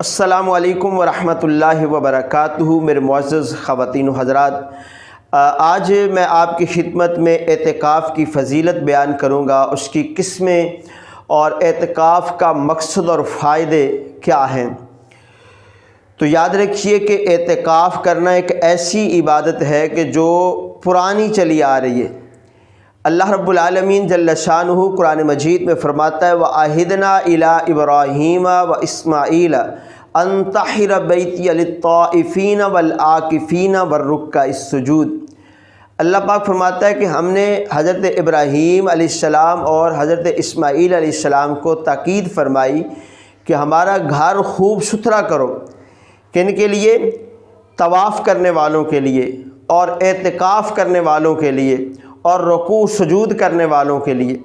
السلام علیکم ورحمۃ اللہ وبرکاتہ۔ میرے معزز خواتین و حضرات، آج میں آپ کی خدمت میں اعتکاف کی فضیلت بیان کروں گا، اس کی قسمیں اور اعتکاف کا مقصد اور فائدے کیا ہیں۔ تو یاد رکھیے کہ اعتکاف کرنا ایک ایسی عبادت ہے کہ جو پرانی چلی آ رہی ہے۔ اللہ رب العالمین جل شانہ قرآن مجید میں فرماتا ہے وَعَهِدْنَا إِلَىٰ إِبْرَاهِيمَ وَإِسْمَاعِيلَ أَن طَهِّرَ بَيْتِيَ لِلطَّائِفِينَ وَالْعَاكِفِينَ وَالرُّكَّعِ السُّجُودِ۔ اللہ پاک فرماتا ہے کہ ہم نے حضرت ابراہیم علیہ السلام اور حضرت اسماعیل علیہ السلام کو تاکید فرمائی کہ ہمارا گھر خوب ستھرا کرو، کن کے لیے؟ طواف کرنے والوں کے لیے اور اعتکاف کرنے والوں کے لیے اور رکوع سجود کرنے والوں کے لیے۔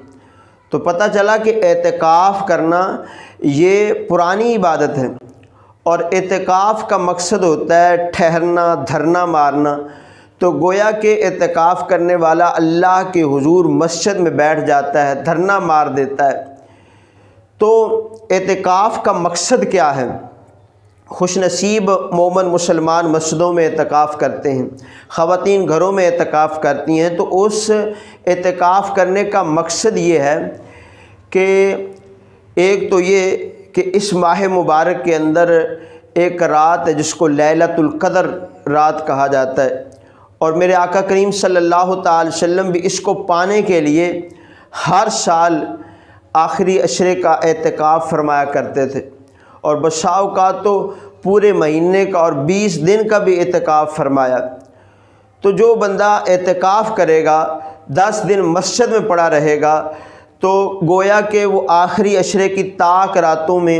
تو پتہ چلا کہ اعتکاف کرنا یہ پرانی عبادت ہے، اور اعتکاف کا مقصد ہوتا ہے ٹھہرنا، دھرنا مارنا۔ تو گویا کہ اعتکاف کرنے والا اللہ کے حضور مسجد میں بیٹھ جاتا ہے، دھرنا مار دیتا ہے۔ تو اعتکاف کا مقصد کیا ہے؟ خوش نصیب مومن مسلمان مسجدوں میں اعتکاف کرتے ہیں، خواتین گھروں میں اعتکاف کرتی ہیں۔ تو اس اعتکاف کرنے کا مقصد یہ ہے کہ ایک تو یہ کہ اس ماہ مبارک کے اندر ایک رات ہے جس کو لیلۃ القدر رات کہا جاتا ہے، اور میرے آقا کریم صلی اللہ تعالی وسلم بھی اس کو پانے کے لیے ہر سال آخری عشرے کا اعتکاف فرمایا کرتے تھے، اور بسا اوقات تو پورے مہینے کا اور 20 دن کا بھی اعتکاف فرمایا۔ تو جو بندہ اعتکاف کرے گا، 10 دن مسجد میں پڑا رہے گا، تو گویا کہ وہ آخری عشرے کی طاق راتوں میں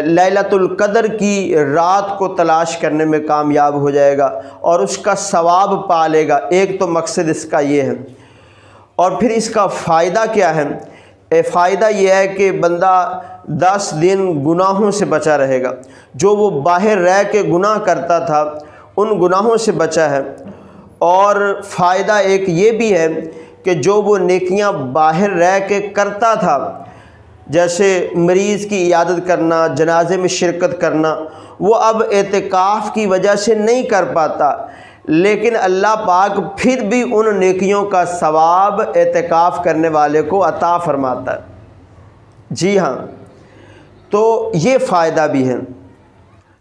لیلۃ القدر کی رات کو تلاش کرنے میں کامیاب ہو جائے گا اور اس کا ثواب پا لے گا۔ ایک تو مقصد اس کا یہ ہے، اور پھر اس کا فائدہ کیا ہے؟ فائدہ یہ ہے کہ بندہ 10 دن گناہوں سے بچا رہے گا، جو وہ باہر رہ کے گناہ کرتا تھا ان گناہوں سے بچا ہے۔ اور فائدہ ایک یہ بھی ہے کہ جو وہ نیکیاں باہر رہ کے کرتا تھا، جیسے مریض کی عیادت کرنا، جنازے میں شرکت کرنا، وہ اب اعتکاف کی وجہ سے نہیں کر پاتا، لیکن اللہ پاک پھر بھی ان نیکیوں کا ثواب اعتکاف کرنے والے کو عطا فرماتا ہے۔ جی ہاں، تو یہ فائدہ بھی ہے۔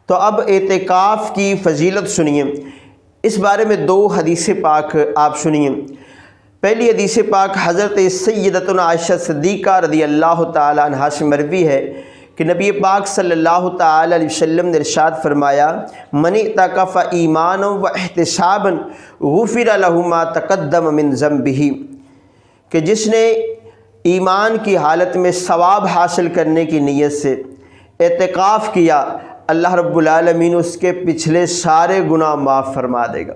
تو اب اعتکاف کی فضیلت سنیے، اس بارے میں 2 حدیث پاک آپ سنیے۔ پہلی حدیث پاک حضرت سیدتنا عائشہ صدیقہ رضی اللہ تعالی عنہا سے مروی ہے کہ نبی پاک صلی اللہ تعالی علیہ وسلم نے ارشاد فرمایا من اعتکف ایمانا و احتسابا غفر له ما تقدم من ذنبہ، کہ جس نے ایمان کی حالت میں ثواب حاصل کرنے کی نیت سے اعتکاف کیا، اللہ رب العالمین اس کے پچھلے سارے گناہ معاف فرما دے گا۔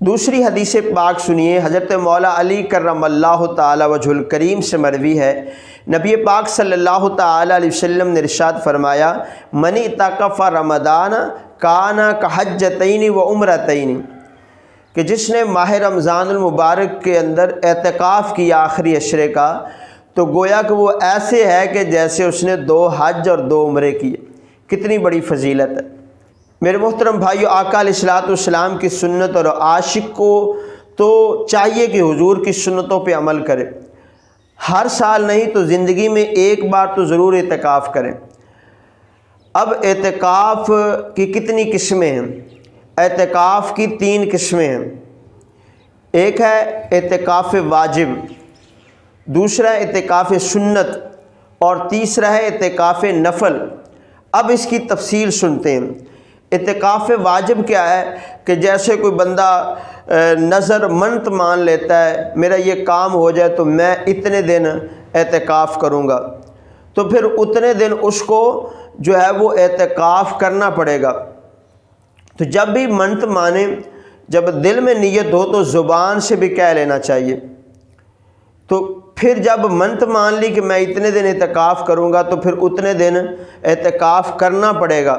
دوسری حدیث پاک سنیے، حضرت مولا علی کرم اللہ تعالی وجہ الکریم سے مروی ہے، نبی پاک صلی اللہ تعالی علیہ وسلم نے ارشاد فرمایا من اعتکف رمضان کان کحجتین و عمرتین، کہ جس نے ماہ رمضان المبارک کے اندر اعتکاف کیا آخری عشرے کا، تو گویا کہ وہ ایسے ہے کہ جیسے اس نے 2 حج اور 2 عمرے کیے۔ کتنی بڑی فضیلت ہے میرے محترم بھائیو۔ آقا علیہ الصلوۃ والسلام کی سنت اور عاشق کو تو چاہیے کہ حضور کی سنتوں پہ عمل کرے، ہر سال نہیں تو زندگی میں ایک بار تو ضرور اعتکاف کریں۔ اب اعتکاف کی کتنی قسمیں ہیں؟ اعتکاف کی 3 قسمیں ہیں۔ ایک ہے اعتکاف واجب، دوسرا ہے اعتکاف سنت، اور تیسرا ہے اعتکاف نفل۔ اب اس کی تفصیل سنتے ہیں۔ اعتکاف واجب کیا ہے؟ کہ جیسے کوئی بندہ نظر منت مان لیتا ہے میرا یہ کام ہو جائے تو میں اتنے دن اعتکاف کروں گا، تو پھر اتنے دن اس کو جو ہے وہ اعتکاف کرنا پڑے گا۔ تو جب بھی منت مانے، جب دل میں نیت ہو تو زبان سے بھی کہہ لینا چاہیے۔ تو پھر جب منت مان لی کہ میں اتنے دن اعتکاف کروں گا، تو پھر اتنے دن اعتکاف کرنا پڑے گا،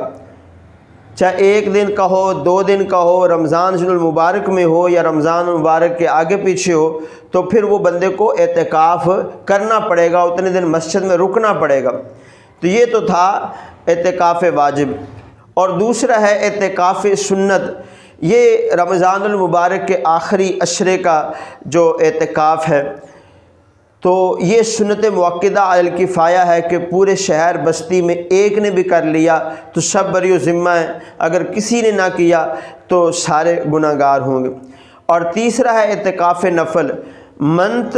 چاہے 1 دن کا ہو، 2 دن کا ہو، رمضان المبارک میں ہو یا رمضان المبارک کے آگے پیچھے ہو، تو پھر وہ بندے کو اعتکاف کرنا پڑے گا، اتنے دن مسجد میں رکنا پڑے گا۔ تو یہ تو تھا اعتکاف واجب، اور دوسرا ہے اعتکاف سنت۔ یہ رمضان المبارک کے آخری عشرے کا جو اعتکاف ہے، تو یہ سنت مؤکدہ علی الکفایہ ہے کہ پورے شہر بستی میں ایک نے بھی کر لیا تو سب بری و ذمہ ہیں، اگر کسی نے نہ کیا تو سارے گناہ گار ہوں گے۔ اور تیسرا ہے اعتکاف نفل۔ منت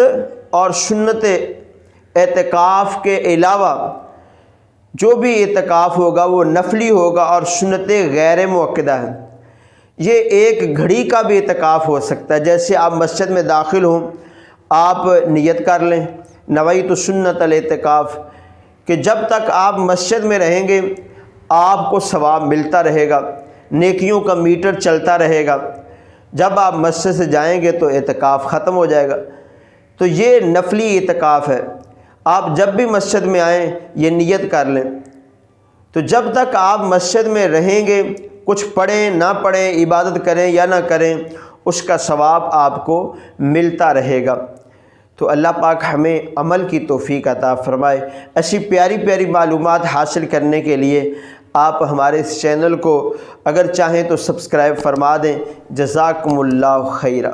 اور سنت اعتکاف کے علاوہ جو بھی اعتکاف ہوگا وہ نفلی ہوگا اور سنت غیر مؤکدہ ہے۔ یہ ایک گھڑی کا بھی اعتکاف ہو سکتا ہے، جیسے آپ مسجد میں داخل ہوں، آپ نیت کر لیں نویت سنت الاعتکاف، کہ جب تک آپ مسجد میں رہیں گے آپ کو ثواب ملتا رہے گا، نیکیوں کا میٹر چلتا رہے گا۔ جب آپ مسجد سے جائیں گے تو اعتکاف ختم ہو جائے گا۔ تو یہ نفلی اعتکاف ہے، آپ جب بھی مسجد میں آئیں یہ نیت کر لیں۔ تو جب تک آپ مسجد میں رہیں گے، کچھ پڑھیں نہ پڑھیں، عبادت کریں یا نہ کریں، اس کا ثواب آپ کو ملتا رہے گا۔ تو اللہ پاک ہمیں عمل کی توفیق عطا فرمائے۔ ایسی پیاری پیاری معلومات حاصل کرنے کے لیے آپ ہمارے اس چینل کو اگر چاہیں تو سبسکرائب فرما دیں۔ جزاکم اللہ خیرہ۔